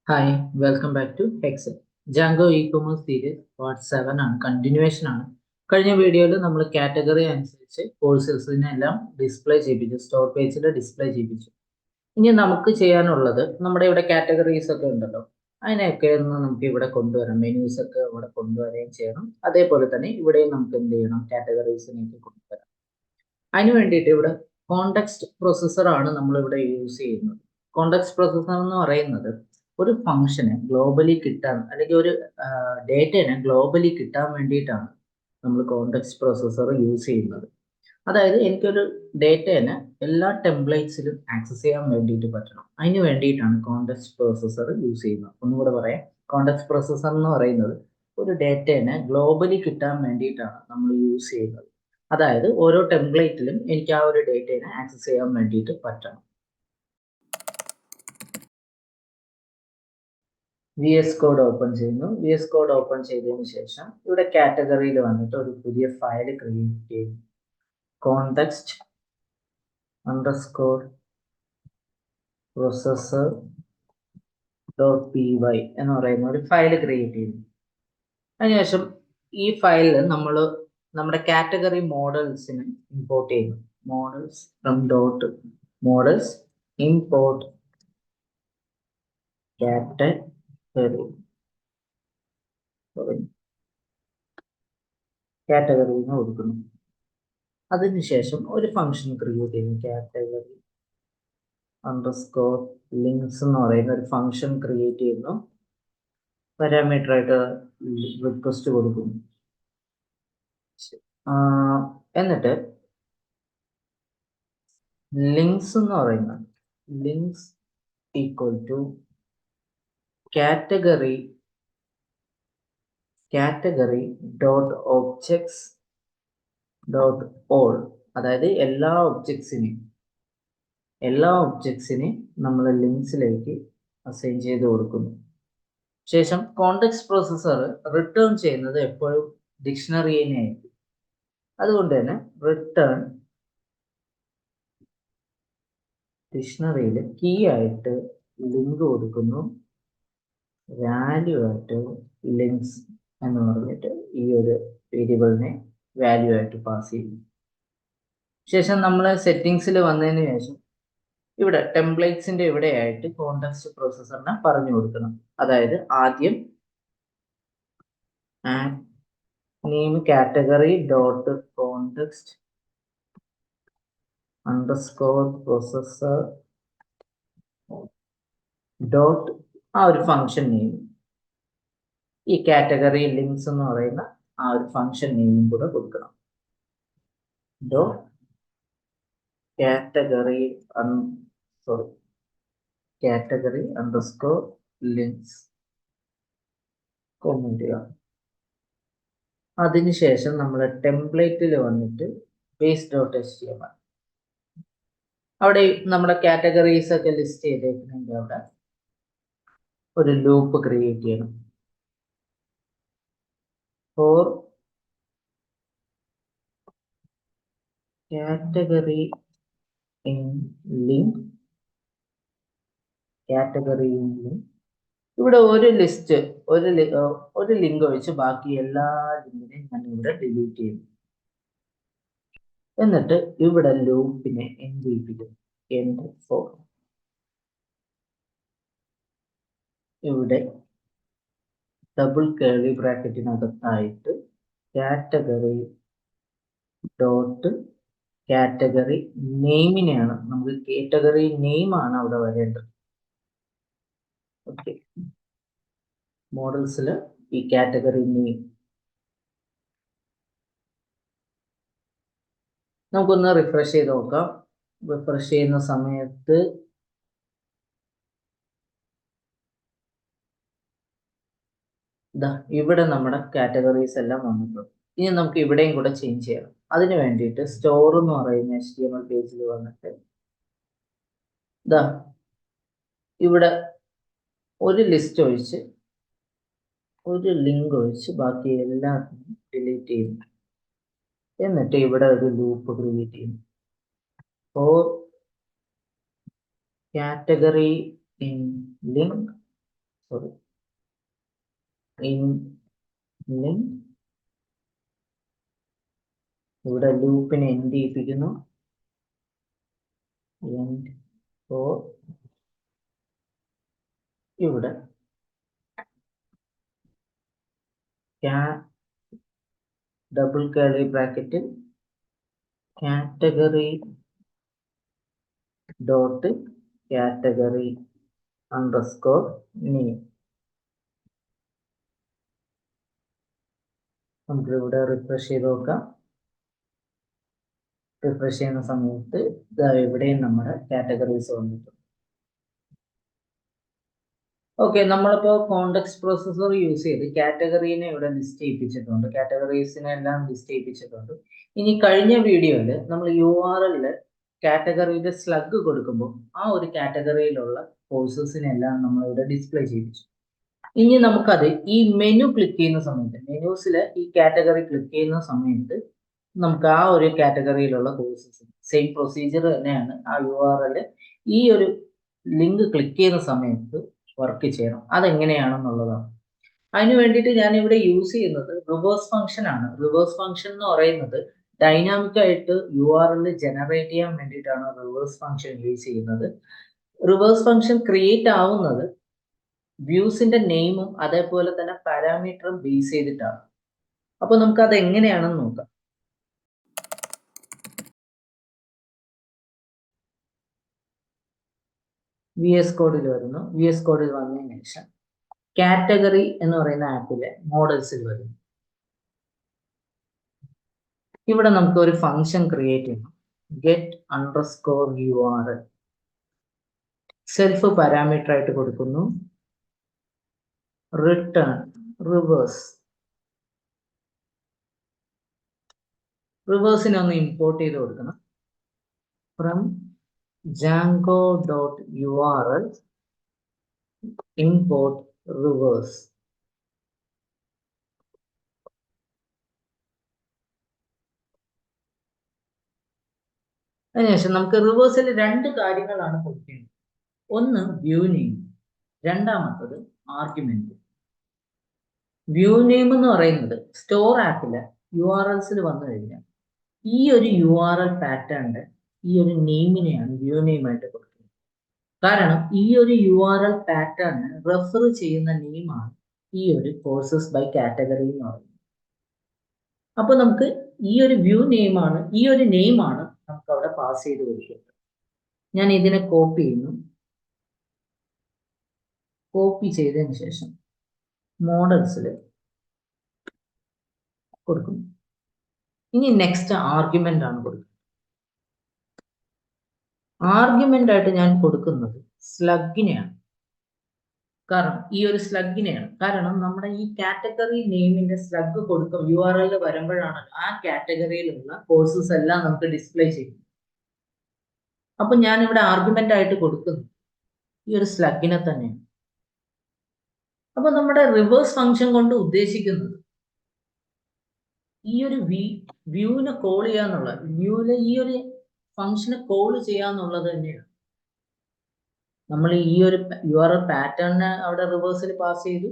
Hi welcome back to Excel Django ecommerce series part 7 ആണ്, continuation ആണ്. കഴിഞ്ഞ വീഡിയോയിൽ നമ്മൾ കാറ്റഗറി അനുസരിച്ച് കോഴ്സസിനെല്ലാം ഡിസ്പ്ലേ ചെയ്യിപ്പിച്ചു, സ്റ്റോർ പേജിൽ ഡിസ്പ്ലേ ചെയ്യിപ്പിച്ചു. ഇനി നമുക്ക് ചെയ്യാനുള്ളത്, നമ്മുടെ ഇവിടെ കാറ്റഗറീസ് ഒക്കെ ഉണ്ടല്ലോ, അതിനെയൊക്കെ ഒന്ന് നമുക്ക് ഇവിടെ കൊണ്ടുവരാം. മെനൂസ് ഒക്കെ ഇവിടെ കൊണ്ടുവരികയും ചെയ്യണം. അതേപോലെ തന്നെ ഇവിടെയും നമുക്ക് എന്ത് ചെയ്യണം, കാറ്റഗറീസിനെയൊക്കെ കൊണ്ടുവരാം. അതിന് വേണ്ടിയിട്ട് ഇവിടെ കോണ്ടെക്സ്റ്റ് പ്രൊസസ്സർ ആണ് നമ്മൾ ഇവിടെ യൂസ് ചെയ്യുന്നത്. കോണ്ടെക്സ്റ്റ് പ്രൊസസ്സർ എന്ന് പറയുന്നത് ഒരു ഫംഗ്ഷനെ ഗ്ലോബലി കിട്ടാൻ, അല്ലെങ്കിൽ ഒരു ഡേറ്റനെ ഗ്ലോബലി കിട്ടാൻ വേണ്ടിയിട്ടാണ് നമ്മൾ കോണ്ടെക്സ്റ്റ് പ്രൊസസ്സർ യൂസ് ചെയ്യുന്നത്. അതായത് എനിക്കൊരു ഡേറ്റനെ എല്ലാ ടെംപ്ലേറ്റ്സിലും ആക്സസ് ചെയ്യാൻ വേണ്ടിയിട്ട് പറ്റണം. അതിന് വേണ്ടിയിട്ടാണ് കോണ്ടെക്സ്റ്റ് പ്രൊസസ്സർ യൂസ് ചെയ്യുന്നത്. ഒന്നുകൂടെ പറയാം, കോണ്ടെക്സ്റ്റ് പ്രൊസസ്സർ എന്ന് പറയുന്നത് ഒരു ഡേറ്റനെ ഗ്ലോബലി കിട്ടാൻ വേണ്ടിയിട്ടാണ് നമ്മൾ യൂസ് ചെയ്യുന്നത്. അതായത് ഓരോ ടെംപ്ലേറ്റിലും എനിക്ക് ആ ഒരു ഡേറ്റനെ ആക്സസ് ചെയ്യാൻ വേണ്ടിയിട്ട് പറ്റണം. വി എസ് കോഡ് ഓപ്പൺ ചെയ്യുന്നു. വി എസ് കോഡ് ഓപ്പൺ ചെയ്തതിന് ശേഷം ഇവിടെ കാറ്റഗറിയിൽ വന്നിട്ട് ഒരു പുതിയ ഫയൽ ക്രിയേറ്റ് ചെയ്യുന്നു. കോണ്ടെക്സ്റ്റ് അണ്ടർസ്കോർ പ്രൊസസ്സർ .py എന്ന് പറയുന്ന ഒരു ഫയൽ ക്രിയേറ്റ് ചെയ്യുന്നു. അതിനുശേഷം ഈ ഫയലിൽ നമ്മൾ നമ്മുടെ കാറ്റഗറി മോഡൽസിന് ഇമ്പോർട്ട് ചെയ്യുന്നു. Models from dot models import category എന്ന് കൊടുക്കുന്നു. അതിനുശേഷം ഒരു ഫംഗ്ഷൻ ക്രിയേറ്റ് ചെയ്യുന്നു. കാറ്റഗറി അണ്ടർസ്കോർ ലിങ്ക്സ് എന്ന് പറയുന്ന ഒരു ഫംഗ്ഷൻ ക്രിയേറ്റ് ചെയ്യുന്നു. പാരാമീറ്റർ ആയിട്ട് റിക്വസ്റ്റ് കൊടുക്കുന്നു. എന്നിട്ട് ലിങ്ക്സ് എന്ന് പറയുന്ന links equal two category dot objects dot all. അതായത് എല്ലാ ഒബ്ജക്ട്സിനെയും നമ്മൾ ലിങ്ക്സിലേക്ക് അസൈൻ ചെയ്ത് കൊടുക്കുന്നു. ശേഷം കോണ്ടെക്സ്റ്റ് പ്രൊസസ്സർ റിട്ടേൺ ചെയ്യുന്നത് എപ്പോഴും ഡിക്ഷണറിയെയായിരിക്കും. അതുകൊണ്ട് തന്നെ റിട്ടേൺ ഡിക്ഷണറിയിൽ കീ ആയിട്ട് ലിങ്ക് കൊടുക്കുന്നു, വാല്യൂ ആയിട്ട് ലിങ്ക്സ് എന്ന് പറഞ്ഞിട്ട് ഈ ഒരു വേരിയബിളിനെ വാല്യൂ ആയിട്ട് പാസ് ചെയ്യുന്നു. ശേഷം നമ്മൾ സെറ്റിങ്സിൽ വന്നതിന് ശേഷം ഇവിടെ ടെംപ്ലേറ്റ്സിന്റെ ഇവിടെയായിട്ട് കോണ്ടെക്സ്റ്റ് പ്രൊസസ്സറിനെ പറഞ്ഞു കൊടുക്കണം. അതായത് ആദ്യം name category dot context underscore processor dot ആ ഒരു ഫംഗ്ഷൻ നെയിം, ഈ കാറ്റഗറി ലിങ്ക്സ് എന്ന് പറയുന്ന ആ ഒരു ഫംഗ്ഷൻ നെയിമും കൂടെ കൊടുക്കണം. Dot category underscore links comment ചെയ്യുക. അതിനുശേഷം നമ്മൾ ടെംപ്ലേറ്റിൽ വന്നിട്ട് base.html, അവിടെ നമ്മുടെ കാറ്റഗറീസ് ഒക്കെ ലിസ്റ്റ് ചെയ്തേക്കുന്നെങ്കിൽ അവിടെ ഒരു ലൂപ്പ് ക്രിയേറ്റ് ചെയ്യണം. ഫോർ കാറ്റഗറി ഇൻ ലിങ്ക് ഇവിടെ ഒരു ലിങ്ക് ഒഴിച്ച് ബാക്കി എല്ലാ ലിങ്കിനെയും ഞാൻ ഇവിടെ ഡിലീറ്റ് ചെയ്യുന്നു. എന്നിട്ട് ഇവിടെ ലൂപ്പിനെ എൻഡ് ചെയ്യിപ്പിക്കും. End for. ഇവിടെ ഡബിൾ കേർലി ബ്രാക്കറ്റിനകത്തായിട്ട് കാറ്റഗറി ഡോട്ട് കാറ്റഗറി നെയിമിനെയാണ്, നമുക്ക് കാറ്റഗറി നെയിം ആണ് അവിടെ വരേണ്ടത്. ഓക്കെ, മോഡൽസിൽ ഈ കാറ്റഗറി നെയിം നമുക്കൊന്ന് റിഫ്രഷ് ചെയ്ത് നോക്കാം. റിഫ്രഷ് ചെയ്യുന്ന സമയത്ത് ഇവിടെ നമ്മുടെ കാറ്റഗറീസ് എല്ലാം വന്നിട്ടുണ്ട്. ഇനി നമുക്ക് ഇവിടെയും കൂടെ ചേഞ്ച് ചെയ്യണം. അതിന് വേണ്ടിയിട്ട് സ്റ്റോർ എന്ന് പറയുന്ന HTML പേജിൽ വന്നിട്ട് ഇവിടെ ഒരു ലിസ്റ്റ് ഒഴിച്ച് ഒരു ലിങ്ക് ഒഴിച്ച് ബാക്കി എല്ലാത്തിനും ഡിലീറ്റ് ചെയ്യുന്നു. എന്നിട്ട് ഇവിടെ ഒരു ലൂപ്പ് ക്രിയേറ്റ് ചെയ്യുന്നു. For category in link sorry in link ഇവിടെ ലൂപ്പിനെ എൻഡ് ചെയ്യിപ്പിക്കുന്നു. എൻഡ് ഫോർ ഇവിടെ ഡബിൾ കർലി ബ്രാക്കറ്റിൽ category dot category underscore name. നമുക്ക് ഇവിടെ റിഫ്രഷ് ചെയ്ത് നോക്കാം. റിഫ്രഷ് ചെയ്യുന്ന സമയത്ത് ഇവിടെയും നമ്മുടെ കാറ്റഗറീസ് വന്നിട്ടുണ്ട്. ഓക്കെ, നമ്മളിപ്പോൾ കോണ്ടെക്സ്റ്റ് പ്രോസസർ യൂസ് ചെയ്ത് കാറ്റഗറീനെ ഇവിടെ ലിസ്റ്റ് ചെയ്യിപ്പിച്ചിട്ടുണ്ട്, കാറ്റഗറീസിനെ എല്ലാം ലിസ്റ്റ് ചെയ്യിപ്പിച്ചിട്ടുണ്ട്. ഇനി കഴിഞ്ഞ വീഡിയോയിൽ നമ്മൾ URL കാറ്റഗറിയുടെ സ്ലഗ് കൊടുക്കുമ്പോൾ ആ ഒരു കാറ്റഗറിയിലുള്ള കോഴ്സസിനെല്ലാം നമ്മളിവിടെ ഡിസ്പ്ലേ ചെയ്യിപ്പിച്ചു. ഇനി നമുക്കത് ഈ മെനു ക്ലിക്ക് ചെയ്യുന്ന സമയത്ത്, മെനൂസിൽ ഈ കാറ്റഗറി ക്ലിക്ക് ചെയ്യുന്ന സമയത്ത് നമുക്ക് ആ ഒരു കാറ്റഗറിയിലുള്ള കോഴ്സസ് സെയിം പ്രൊസീജിയർ തന്നെയാണ്. ആ URL ഈ ഒരു ലിങ്ക് ക്ലിക്ക് ചെയ്യുന്ന സമയത്ത് വർക്ക് ചെയ്യണം. അതെങ്ങനെയാണെന്നുള്ളതാണ്. അതിന് വേണ്ടിയിട്ട് ഞാൻ ഇവിടെ യൂസ് ചെയ്യുന്നത് റിവേഴ്സ് ഫംഗ്ഷൻ ആണ്. റിവേഴ്സ് ഫംഗ്ഷൻ എന്ന് പറയുന്നത് ഡൈനാമിക് ആയിട്ട് URL ജനറേറ്റ് ചെയ്യാൻ വേണ്ടിയിട്ടാണ് റിവേഴ്സ് ഫംഗ്ഷൻ യൂസ് ചെയ്യുന്നത്. റിവേഴ്സ് ഫംഗ്ഷൻ ക്രിയേറ്റ് ആവുന്നത് വ്യൂസിന്റെ നെയിമും അതേപോലെ തന്നെ പാരാമീറ്ററും ബേസ് ചെയ്തിട്ടാണ്. അപ്പൊ നമുക്ക് അത് എങ്ങനെയാണെന്ന് നോക്കാം. VS കോഡിൽ വരുന്നു. VS കോഡിൽ വന്നതിന് ശേഷം കാറ്റഗറി എന്ന് പറയുന്ന ആപ്പിലെ മോഡൽസിൽ വരുന്നു. ഇവിടെ നമുക്ക് ഒരു ഫംഗ്ഷൻ ക്രിയേറ്റ് ചെയ്യണം. Get underscore URL self parameter ആയിട്ട് കൊടുക്കുന്നു. റിട്ടേൺ റിവേഴ്സിനെ ഒന്ന് ഇമ്പോർട്ട് ചെയ്ത് കൊടുക്കണം. From django.url import reverse. അതിനുശേഷം നമുക്ക് റിവേഴ്സിൽ രണ്ട് കാര്യങ്ങളാണ് കൊടുക്കേണ്ടത്. ഒന്ന് വ്യൂ നെയിം, രണ്ടാമത്തത് ആർഗ്യുമെന്റ്. വ്യൂ നെയിം എന്ന് പറയുന്നത് സ്റ്റോർ ആപ്പിലെ URLസിൽ വന്നു കഴിഞ്ഞാൽ ഈ ഒരു URL പാറ്റേണിന്റെ ഈ ഒരു നെയിമിനെയാണ് വ്യൂ നെയിം ആയിട്ട് കൊടുക്കുന്നത്. കാരണം ഈ ഒരു URL പാറ്റേണിന് റെഫർ ചെയ്യുന്ന നെയിമാണ് ഈ ഒരു കോഴ്സസ് ബൈ കാറ്റഗറി എന്ന് പറയുന്നത്. അപ്പൊ നമുക്ക് ഈ ഒരു വ്യൂ നെയിമാണ്, ഈ ഒരു നെയിമാണ് നമുക്ക് അവിടെ പാസ് ചെയ്ത് കൊടുക്കുന്നത്. ഞാൻ ഇതിനെ കോപ്പി ചെയ്യുന്നു. കോപ്പി ചെയ്തതിന് ശേഷം മോഡൽസിൽ കൊടുക്കുന്നു. ഇനി നെക്സ്റ്റ് ആർഗ്യുമെന്റ് ആണ് കൊടുക്കുന്നത്. ആർഗ്യുമെന്റ് ആയിട്ട് ഞാൻ കൊടുക്കുന്നത് സ്ലഗിനെയാണ്. കാരണം ഈ ഒരു സ്ലഗിനെയാണ്. കാരണം നമ്മുടെ ഈ കാറ്റഗറി നെയിമിന്റെ സ്ലഗ് കൊടുക്കും URL വരുമ്പോഴാണ് ആ കാറ്റഗറിയിലുള്ള കോഴ്സസ് എല്ലാം നമുക്ക് ഡിസ്പ്ലേ ചെയ്യും. അപ്പൊ ഞാൻ ഇവിടെ ആർഗ്യുമെന്റ് ആയിട്ട് കൊടുക്കുന്നത് ഈ ഒരു സ്ലഗിനെ തന്നെയാണ്. അപ്പൊ നമ്മുടെ റിവേഴ്സ് ഫംഗ്ഷൻ കൊണ്ട് ഉദ്ദേശിക്കുന്നത് ഈ ഒരു വ്യൂവിനെ കോൾ ചെയ്യാന്നുള്ള, വ്യൂവിലെ ഈ ഒരു ഫംഗ്ഷനെ കോൾ ചെയ്യാന്നുള്ളത് തന്നെയാണ്. നമ്മൾ ഈ ഒരു URL പാറ്റേണിനെ അവിടെ റിവേഴ്സിൽ പാസ് ചെയ്തു.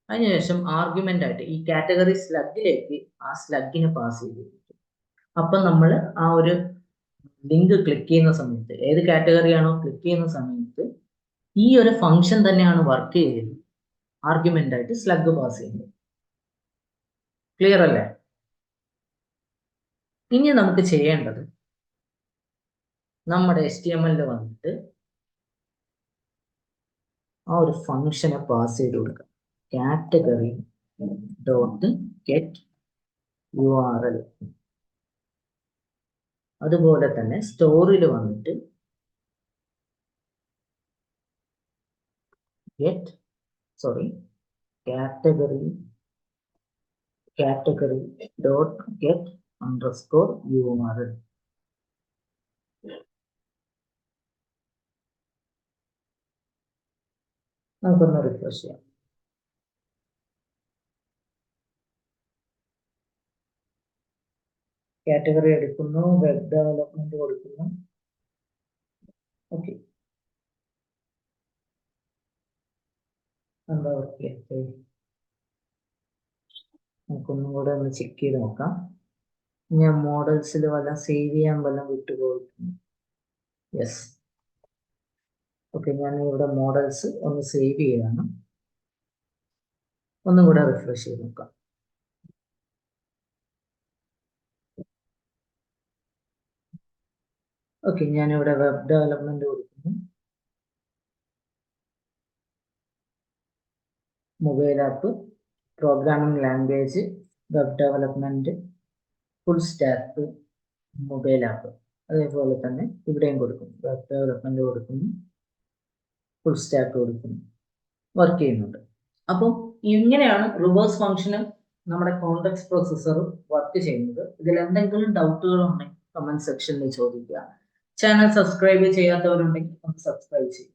അതിനുശേഷം ആർഗ്യുമെന്റ് ആയിട്ട് ഈ കാറ്റഗറി സ്ലഗിലേക്ക് ആ സ്ലഗിനെ പാസ് ചെയ്തു. അപ്പം നമ്മൾ ആ ഒരു ലിങ്ക് ക്ലിക്ക് ചെയ്യുന്ന സമയത്ത്, ഏത് കാറ്റഗറി ആണോ ക്ലിക്ക് ചെയ്യുന്ന സമയത്ത് ഈ ഒരു ഫംഗ്ഷൻ തന്നെയാണ് വർക്ക് ചെയ്യുന്നത്. ആർഗ്യുമെന്റ് ആയിട്ട് സ്ലഗ് പാസ് ചെയ്യുന്നത്. ക്ലിയർ അല്ലേ? ഇനി നമുക്ക് ചെയ്യേണ്ടത് നമ്മുടെ HTML വന്നിട്ട് ആ ഒരു ഫംഗ്ഷനെ പാസ് ചെയ്ത് കൊടുക്കുക. Category dot get URL. അതുപോലെ തന്നെ സ്റ്റോറിൽ വന്നിട്ട് category dot get underscore URL. നമുക്കൊന്ന് റിഫ്രഷ് ചെയ്യാം. കാറ്റഗറി എടുക്കുന്നു, വെബ് ഡെവലപ്മെന്റ് കൊടുക്കുന്നു. ഓക്കെ, എന്താ വർക്ക് ചെയ്യാത്തത്? നമുക്കൊന്നും കൂടെ ഒന്ന് ചെക്ക് ചെയ്ത് നോക്കാം. ഞാൻ മോഡൽസിൽ വല്ലതും സേവ് ചെയ്യാൻ വല്ലതും വിട്ടുപോയിട്ടുണ്ട്. യെസ്. ഓക്കെ, ഞാൻ ഇവിടെ മോഡൽസ് ഒന്ന് സേവ് ചെയ്യാണ്. ഒന്നും കൂടെ റിഫ്രഷ് ചെയ്ത് നോക്കാം. ഓക്കെ, ഞാനിവിടെ വെബ് ഡെവലപ്മെന്റ് കൊടുക്കുന്നു, mobile app, programming language, web development, full stack, mobile app. അതേപോലെ തന്നെ ഇവിടെയും കൊടുക്കുന്നു, വെബ് ഡെവലപ്മെന്റ് കൊടുക്കുന്നു, ഫുൾ സ്റ്റാക്ക് കൊടുക്കുന്നു, വർക്ക് ചെയ്യുന്നുണ്ട്. അപ്പോൾ ഇങ്ങനെയാണ് റിവേഴ്സ് ഫംഗ്ഷനും നമ്മുടെ കോൺടെക്സ്റ്റ് പ്രോസസ്സറും വർക്ക് ചെയ്യുന്നത്. ഇതിൽ എന്തെങ്കിലും ഡൗട്ടുകൾ ഉണ്ടെങ്കിൽ കമന്റ് സെക്ഷനിൽ ചോദിക്കുക. ചാനൽ സബ്സ്ക്രൈബ് ചെയ്യാത്തവരുണ്ടെങ്കിൽ ഒന്ന് സബ്സ്ക്രൈബ് ചെയ്യുക.